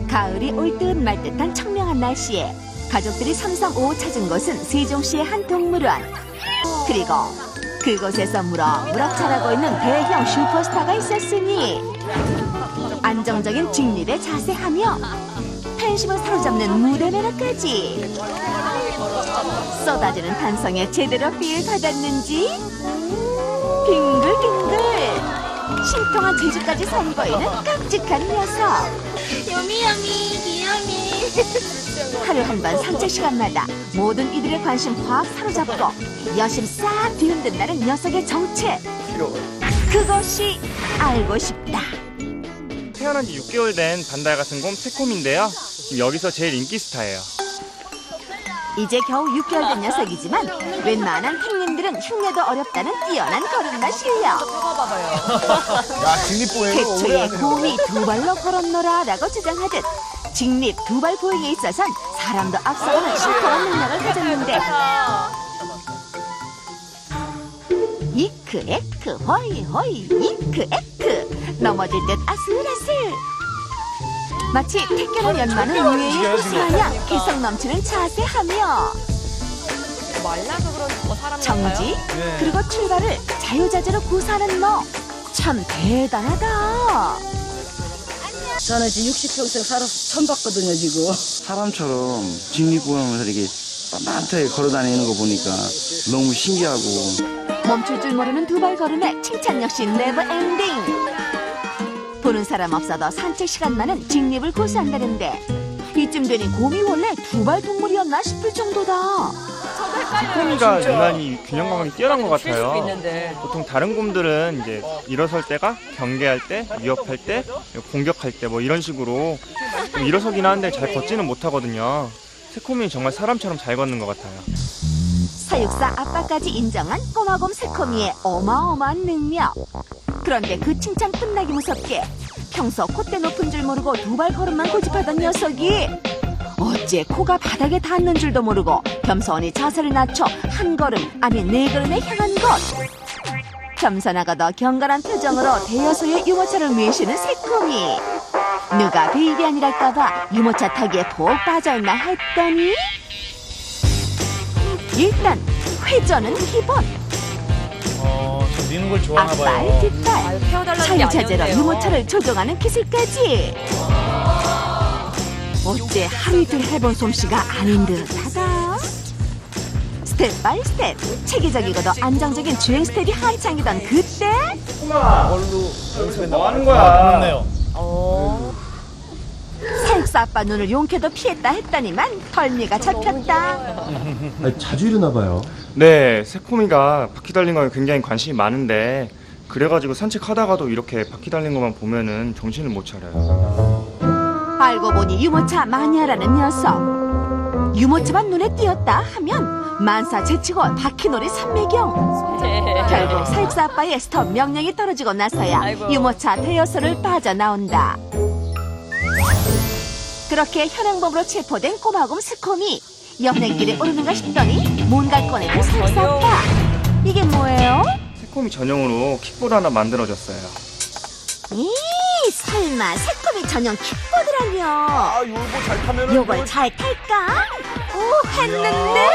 가을이 올 듯 말 듯한 청명한 날씨에 가족들이 삼삼오오 찾은 곳은 세종시의 한 동물원. 그리고 그곳에서 무럭무럭 자라고 있는 대형 슈퍼스타가 있었으니 안정적인 직립에 자세하며 팬심을 사로잡는 무대 매너까지 쏟아지는 탄성에 제대로 필 받았는지 빙글빙글 신통한 재주까지 선보이는 깜찍한 녀석. 여미여미 귀여미. 하루 한 번 산책 시간마다 모든 이들의 관심 확 사로잡고 여심 싹 뒤흔든다는 녀석의 정체. 그것이 알고 싶다. 태어난 지 6개월 된 반달 같은 곰 새콤인데요. 지금 여기서 제일 인기 스타예요. 이제 겨우 6개월 된 녀석이지만 웬만한 행님들은 흉내도 어렵다는 뛰어난 걸음마 실력. 야, 직립보행을 오래 태초에 하네요. 곰이 두 발로 걸었노라 라고 주장하듯 직립 두 발 보행에 있어선 사람도 앞서가는 슈퍼한 능력을 가졌는데 이크 에크 호이 호이 이크 에크 넘어질 듯 아슬아슬 마치 택견을 연마는 무예의 호수마냥 개성 넘치는 자세하며 말라서 그런지 뭐 사람이 정지 그리고 출발을 자유자재로 구사하는 너 참 대단하다. 저는 지금 60평생 살아서 처음 봤거든요, 지금. 사람처럼 직립보행하면서 이렇게 빳빳하게 걸어다니는 거 보니까 너무 신기하고. 멈출 줄 모르는 두 발 걸음에 칭찬 역시 네버 엔딩. 보는 사람 없어도 산책 시간만은 직립을 고수한다는데 이쯤 되니 곰이 원래 두 발 동물이었나 싶을 정도다. 새콤이가 유난히 균형 감각이 뛰어난 것 같아요. 있는데. 보통 다른 곰들은 이제 일어설 때가 경계할 때, 위협할 때, 공격할 때 뭐 이런 식으로 좀 일어서긴 하는데 잘 걷지는 못하거든요. 새콤이는 정말 사람처럼 잘 걷는 것 같아요. 사육사 아빠까지 인정한 꼬마곰 새콤이의 어마어마한 능력. 그런데 그 칭찬 끝나기 무섭게 평소 콧대 높은 줄 모르고 두 발 걸음만 고집하던 녀석이 어째 코가 바닥에 닿는 줄도 모르고 겸손히 자세를 낮춰 한 걸음 아니 네 걸음에 향한 것. 겸손하고도 경건한 표정으로 대여소의 유모차를 외시는 새콤이. 누가 베이비안이랄까봐 유모차 타기에 푹 빠져있나 했더니 일단 회전은 기본. 좀 미는 걸 좋아하나 앞발, 봐요. 뒷발, 태워달라는 게 자유자재로 아니었네요. 유모차를 조종하는 기술까지. 어째 하루 이틀 해본 솜씨가 아닌 듯하다. 스텝 바이 스텝, 체계적이고도 안정적인 주행 스텝이 한창이던 그때 뭐 하는 거야? 그렇네요. 사육사 아빠 눈을 용케도 피했다 했더니만 덜미가 잡혔다. 아니, 자주 일어나 봐요. 네, 새콤이가 바퀴 달린 거에 굉장히 관심이 많은데 그래가지고 산책하다가도 이렇게 바퀴 달린 것만 보면은 정신을 못 차려요. 알고 보니 유모차 마니아라는 녀석. 유모차만 눈에 띄었다 하면 만사 제치고 바퀴놀이 삼매경. 결국 사육사 아빠의 스톱 명령이 떨어지고 나서야 아이고. 유모차 대여소를 빠져나온다. 그렇게 현행범으로 체포된 꼬마곰 스콤이 연행길에 오르는가 싶더니 뭔가를 꺼내는 사육사 아빠. 이게 뭐예요? 새콤이 전용으로 킥보드 하나 만들어줬어요. 이 설마 새콤이 전용 킥보드라뇨. 아, 요거 잘 타면은. 요걸 잘 탈까? 오 했는데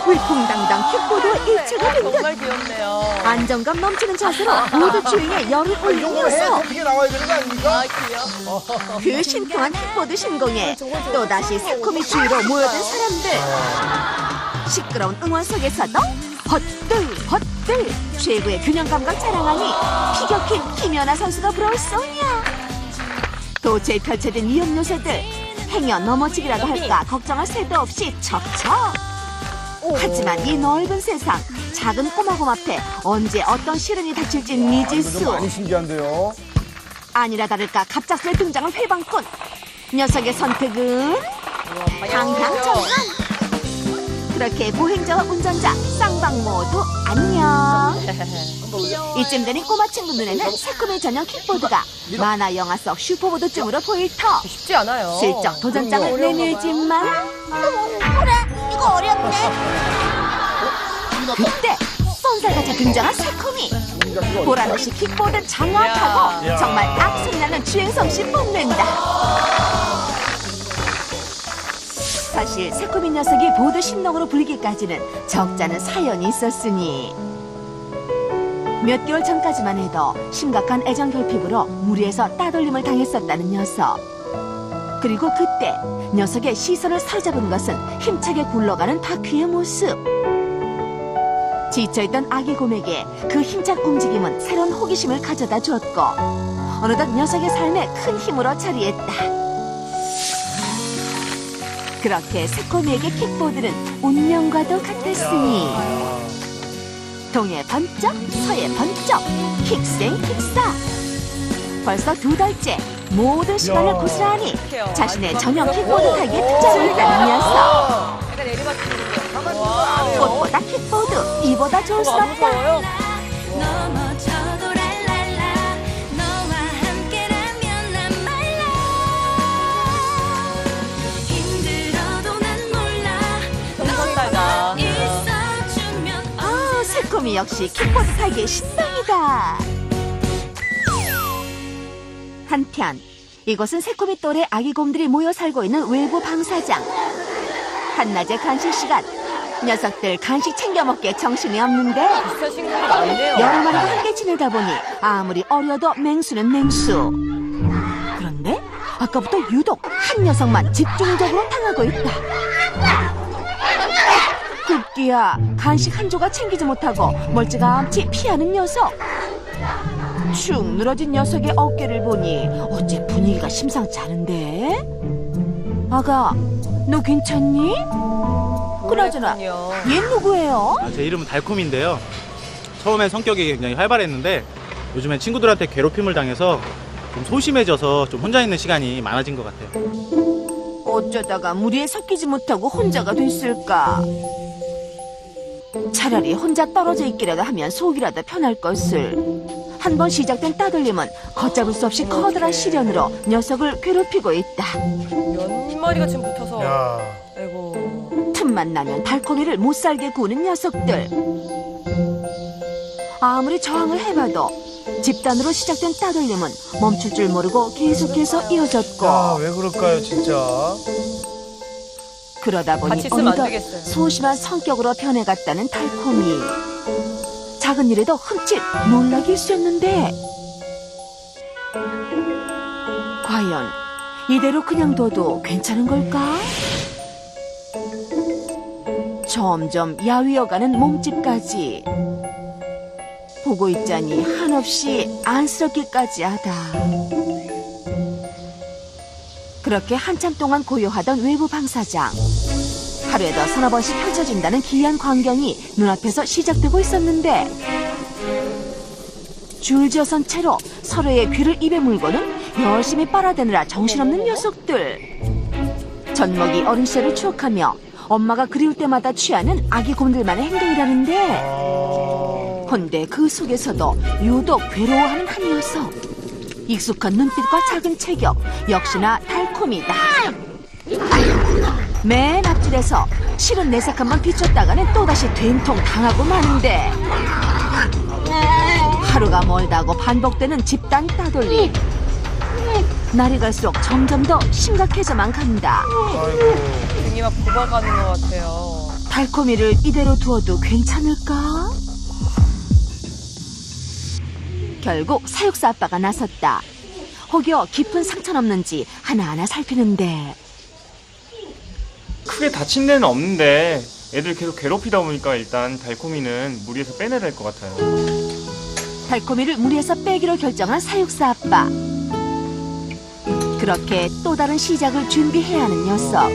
위풍당당 킥보드와 일체가 된 듯 정말 귀엽네요. 안정감 넘치는 자세로 모두 주행에 열을 올린 이런 거 해. 녀석. 어떻게 나와야 되는 거 아닙니까? 아, 귀여워. 그 신통한 킥보드 신공에 또다시 새콤이 주위로 모여든 사람들. 시끄러운 응원 속에서도 헛들 최고의 균형 감각 자랑하니 피격힌 김연아 선수가 부러울 소냐. 도처에 펼쳐진 위험 요새들 행여 넘어지기라도 할까 걱정할 새도 없이 척척. 하지만 이 넓은 세상 작은 꼬마곰 앞에 언제 어떤 시련이 닥칠지 이거 좀 미지수. 많이 신기한데요. 아니라 다를까 갑작스레 등장한 회방꾼. 녀석의 선택은 방향전환. 그렇게 보행자와 운전자 쌍방 모두 안녕. 이쯤 되니 꼬마 친구 눈에는 새콤이 전용 킥보드가 만화 영화 속 슈퍼보드쯤으로 보일 터. 쉽지 않아요. 슬쩍 도전장을 내밀지만 이거 어렵네. 그때 쏜살같이 등장한 새콤이. 보란없이 킥보드 장악하고 정말 악순나는 주행 솜씨 뽐낸다. 사실 새코미 녀석이 보드 신동으로 불기까지는 적잖은 사연이 있었으니 몇 개월 전까지만 해도 심각한 애정 결핍으로 무리해서 따돌림을 당했었다는 녀석. 그리고 그때 녀석의 시선을 사로잡은 것은 힘차게 굴러가는 바퀴의 모습. 지쳐있던 아기 곰에게 그 힘찬 움직임은 새로운 호기심을 가져다 주었고 어느덧 녀석의 삶에 큰 힘으로 자리했다. 그렇게 새코미에게 킥보드는 운명과도 같았으니 동해 번쩍 서해 번쩍 킥생 킥사. 벌써 2달째 모든 시간을 고스란히 자신의 전용 킥보드 타기에 투자를 했다는 녀석. 약간 내리막길이에요. 꽃보다 킥보드, 이보다 좋을 수 없다. 넘어져도 랄랄라 너와 함께라면 난 말라 힘들어도 난 몰라 정상가가. 있어주면 아, 새코미 역시 킥보드 타기에 신동이다. 한편 이곳은 새코미 또래 아기 곰들이 모여 살고 있는 외부 방사장. 한낮의 간식 시간, 녀석들 간식 챙겨 먹기에 정신이 없는데 비슷한 친구들이 많네요. 여러 마리가 함께 지내다 보니 아무리 어려도 맹수는 맹수. 그런데 아까부터 유독 한 녀석만 집중적으로 당하고 있다. 급기야 간식 한 조각 챙기지 못하고 멀찌감치 피하는 녀석. 축 늘어진 녀석의 어깨를 보니 어째 분위기가 심상치 않은데? 아가, 너 괜찮니? 그나저나 그렇군요. 얘 누구예요? 제 이름은 달콤인데요. 처음엔 성격이 굉장히 활발했는데 요즘엔 친구들한테 괴롭힘을 당해서 좀 소심해져서 좀 혼자 있는 시간이 많아진 것 같아요. 어쩌다가 무리에 섞이지 못하고 혼자가 됐을까? 차라리 혼자 떨어져 있기라도 하면 속이라도 편할 것을. 한 번 시작된 따돌림은 걷잡을 수 없이 커다란 시련으로 녀석을 괴롭히고 있다. 몇 마리가 지금 붙어서. 야. 아이고. 틈만 나면 달콤이를 못살게 구는 녀석들. 아무리 저항을 해봐도 집단으로 시작된 따돌림은 멈출 줄 모르고 계속해서 이어졌고 야, 왜 그럴까요, 진짜? 그러다 보니 같이 있으면 안 어느덧 되겠어요. 소심한 성격으로 변해갔다는 달콤이. 작은 일에도 흠칫 놀라기 일쑤였는데 과연 이대로 그냥 둬도 괜찮은 걸까? 점점 야위어가는 몸집까지 보고 있자니 한없이 안쓰럽기까지 하다. 그렇게 한참 동안 고요하던 외부 방사장. 하루에도 서너 번씩 펼쳐진다는 기이한 광경이 눈앞에서 시작되고 있었는데 줄지어선 채로 서로의 귀를 입에 물고는 열심히 빨아대느라 정신없는 녀석들. 젖먹이 어린 시절을 추억하며 엄마가 그리울 때마다 취하는 아기 곰들만의 행동이라는데 헌데 그 속에서도 유독 괴로워하는 한 녀석. 익숙한 눈빛과 작은 체격, 역시나 달콤이다. 맨 앞줄에서 실은 내색 한번 비췄다가는 또다시 된통 당하고 마는데 하루가 멀다고 반복되는 집단 따돌림. 날이 갈수록 점점 더 심각해져만 간다. 아이고. 등이 막 굽어가는 것 같아요. 달콤이를 이대로 두어도 괜찮을까? 결국 사육사 아빠가 나섰다. 혹여 깊은 상처는 없는지 하나하나 살피는데 크게 다친 데는 없는데 애들 계속 괴롭히다 보니까 일단 달콤이는 무리해서 빼내야 될 것 같아요. 달콤이를 무리해서 빼기로 결정한 사육사 아빠. 그렇게 또 다른 시작을 준비해야 하는 녀석.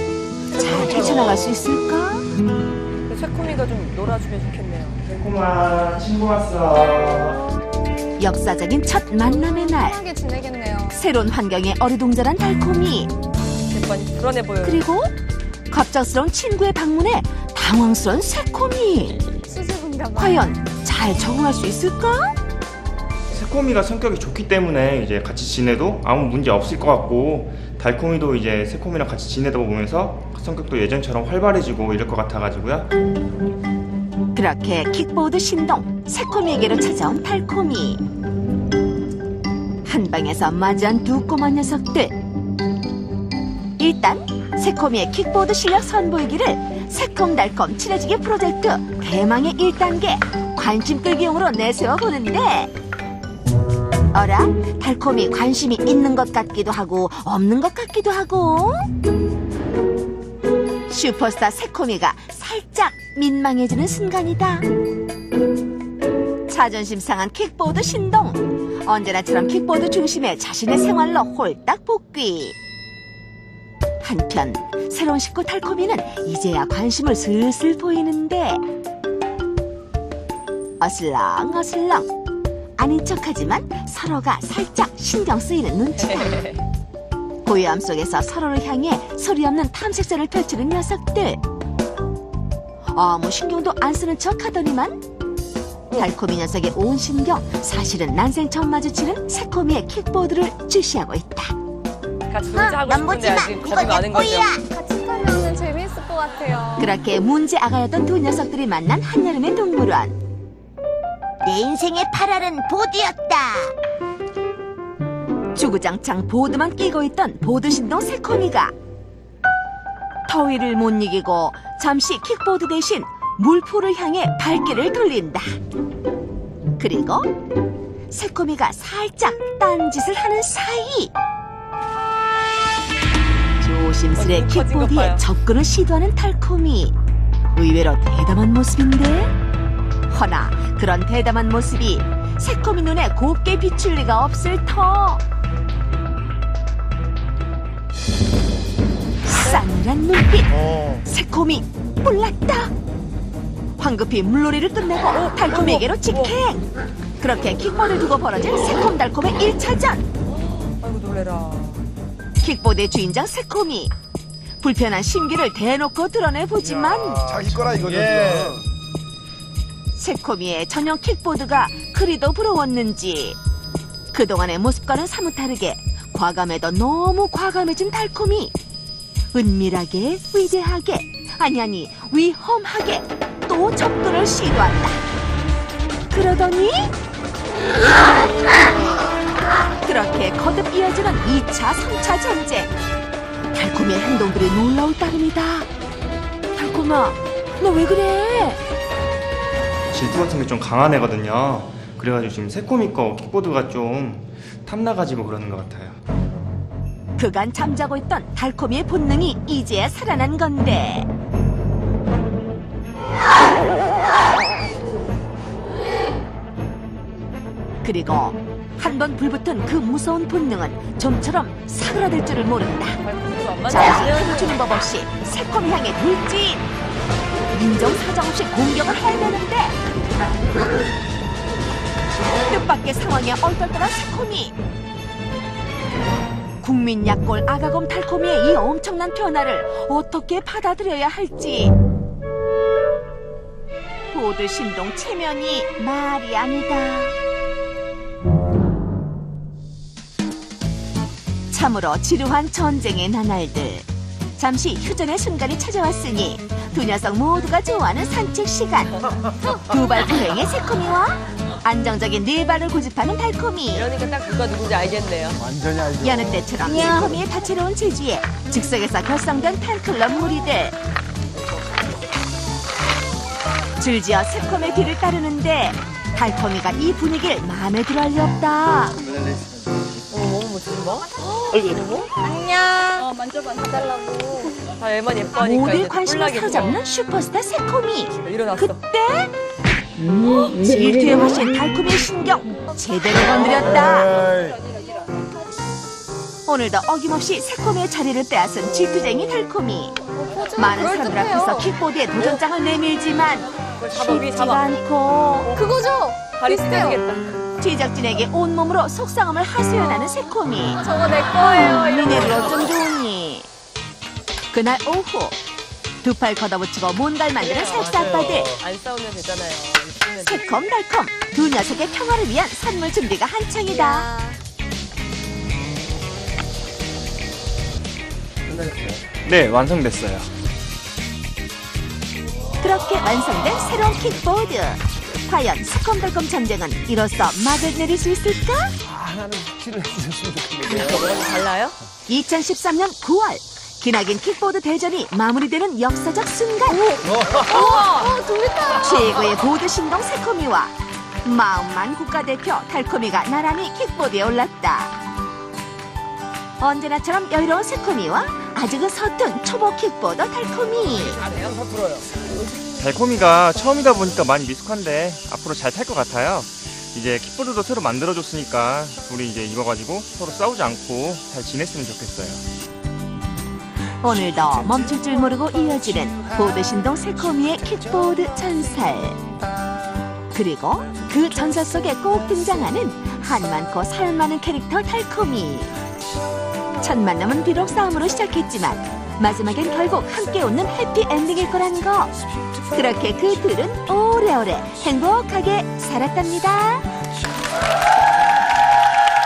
잘 헤쳐나갈 수 있을까? 근데 새코미가 좀 놀아주면 좋겠네요. 새콤아, 친구 왔어. 역사적인 첫 만남의 날. 편하게 지내겠네요. 새로운 환경에 어리둥절한 달콤이. 많이 불안해 보여요. 그리고 갑작스러운 친구의 방문에 당황스러운 새콤이. 수줍은가 봐. 과연 잘 적응할 수 있을까? 새콤이가 성격이 좋기 때문에 이제 같이 지내도 아무 문제 없을 것 같고 달콤이도 이제 새콤이랑 같이 지내다 보면서 성격도 예전처럼 활발해지고 이럴 것 같아가지고요. 그렇게 킥보드 신동 새콤이에게로 찾아온 달콤이. 한 방에서 마주한 두 꼬마 녀석들. 일단 새콤이의 킥보드 실력 선보이기를 새콤달콤 친해지기 프로젝트 대망의 1단계 관심 끌기용으로 내세워 보는데, 어라? 달콤이 관심이 있는 것 같기도 하고 없는 것 같기도 하고. 슈퍼스타 새콤이가 살짝 민망해지는 순간이다. 자존심 상한 킥보드 신동. 언제나처럼 킥보드 중심의 자신의 생활로 홀딱 복귀. 한편 새로운 식구 달콤이는 이제야 관심을 슬슬 보이는데, 어슬렁어슬렁 아닌 척하지만 서로가 살짝 신경 쓰이는 눈치다. 고요함 속에서 서로를 향해 소리 없는 탐색전을 펼치는 녀석들. 아무 신경도 안 쓰는 척하더니만 달콤이 녀석의 온 신경, 사실은 난생 처음 마주치는 새콤이의 킥보드를 주시하고 있다. 같이 놀자 하고 싶은데 아직 겁이 많은 거죠. 같이 타면 재밌을 것 같아요. 그렇게 문제 아가였던 두 녀석들이 만난 한여름의 동물원. 내 인생의 8알은 보드였다. 주구장창 보드만 끼고 있던 보드 신동 새콤이가 더위를 못 이기고 잠시 킥보드 대신 물포를 향해 발길을 돌린다. 그리고 새콤이가 살짝 딴짓을 하는 사이 조심스레 커진 것 킥보드에 봐요. 접근을 시도하는 달콤이. 의외로 대담한 모습인데, 허나 그런 대담한 모습이 새콤이 눈에 곱게 비출 리가 없을 터. 싸늘한 눈빛. 새콤이 몰랐다. 황급히 물놀이를 끝내고 달콤이에게로 직행. 그렇게 킥보드를 두고 벌어진 새콤달콤의 1차전. 아이고 놀래라. 킥보드의 주인장 새콤이. 불편한 심기를 대놓고 드러내보지만 자기 거라 이거죠. 새콤이의 전용 킥보드가 그리도 부러웠는지 그동안의 모습과는 사뭇 다르게 과감해도 너무 과감해진 달콤이. 은밀하게, 위대하게, 아니 위험하게 또 접근을 시도한다. 그러더니 그렇게 거듭 이어지는 2차, 3차 전쟁. 달콤이의 행동들이 놀라울 따름이다. 달콤아, 너 왜 그래? 질투 같은 게 좀 강한 애거든요. 그래가지고 지금 새콤이 거 킥보드가 좀 탐나가지고 그러는 것 같아요. 그간 잠자고 있던 달콤이의 본능이 이제야 살아난 건데, 그리고 한 번 불붙은 그 무서운 본능은 좀처럼 사그라들 줄을 모른다. 발톱도 안 잠시 맞아요. 멈추는 법 없이 새콤이 향해 돌진. 인정사정 없이 공격을 해내는데 뜻밖의 상황에 얼떨떨한 새콤이. 국민 약골 아가곰 달콤이의 이 엄청난 변화를 어떻게 받아들여야 할지. 보드 신동 체면이 말이 아니다. 참으로 지루한 전쟁의 나날들. 잠시 휴전의 순간이 찾아왔으니 두 녀석 모두가 좋아하는 산책 시간. 두발 불행의 새콤이와 안정적인 네 발을 고집하는 달콤이. 이러니까 딱 누가 누군지 알겠네요. 완전히 알죠. 여느 때처럼 새콤이의 다채로운 재주에 즉석에서 결성된 팬클럽 무리들. 줄지어 새콤의 뒤를 따르는데 달콤이가 이 분위기를 마음에 들어할 리 없다. 어머 지금 뭐? 안녕. 만져봐 해달라고. 다 얘만 예뻐하니까 모두의 이제 관심을 꿀나게 사로잡는 슈퍼스타 새콤이. 일어났어. 그때 질투의 화신 달콤이의 신경 제대로 건드렸다. 에이, 오늘도 어김없이 새콤이의 자리를 빼앗은 질투쟁이 달콤이. 많은 사람들 앞에서 킥보드에 도전장을 내밀지만 그걸 잡아 위에 쉽지가 잡아. 않고 그거죠? 다리 비슷해요. 찢어지겠다. 제작진에게 온몸으로 속상함을 하소연하는 새콤이. 저거 내 거예요. 미네로 좀 좋으니. 그날 오후 두 팔 걷어붙이고 뭔가를 만드는 섹스 아빠들. 안 싸우면 되잖아요. 있으면 새콤달콤 두 녀석의 평화를 위한 선물 준비가 한창이다. 네, 완성됐어요. 그렇게 완성된 새로운 킥보드. 과연 새콤달콤 전쟁은 이로써 막을 내릴 수 있을까? 하나는 티를 해주셨으면 좋겠는데요. 뭐가 달라요? 2013년 9월 기나긴 킥보드 대전이 마무리되는 역사적 순간. 최고의 보드 신동 새코미와 마음만 국가대표 달코미가 나란히 킥보드에 올랐다. 언제나처럼 여유로운 새코미와 아직은 서툰 초보 킥보더 달코미. 달코미가 처음이다 보니까 많이 미숙한데 앞으로 잘 탈 것 같아요. 이제 킥보드도 새로 만들어줬으니까 우리 이제 이거 가지고 서로 싸우지 않고 잘 지냈으면 좋겠어요. 오늘도 멈출 줄 모르고 이어지는 보드 신동 새코미의 킥보드 전설. 그리고 그 전설 속에 꼭 등장하는 한 많고 살 많은 캐릭터 달코미. 첫 만남은 비록 싸움으로 시작했지만 마지막엔 결국 함께 웃는 해피엔딩일 거란 거. 그렇게 그 둘은 오래오래 행복하게 살았답니다.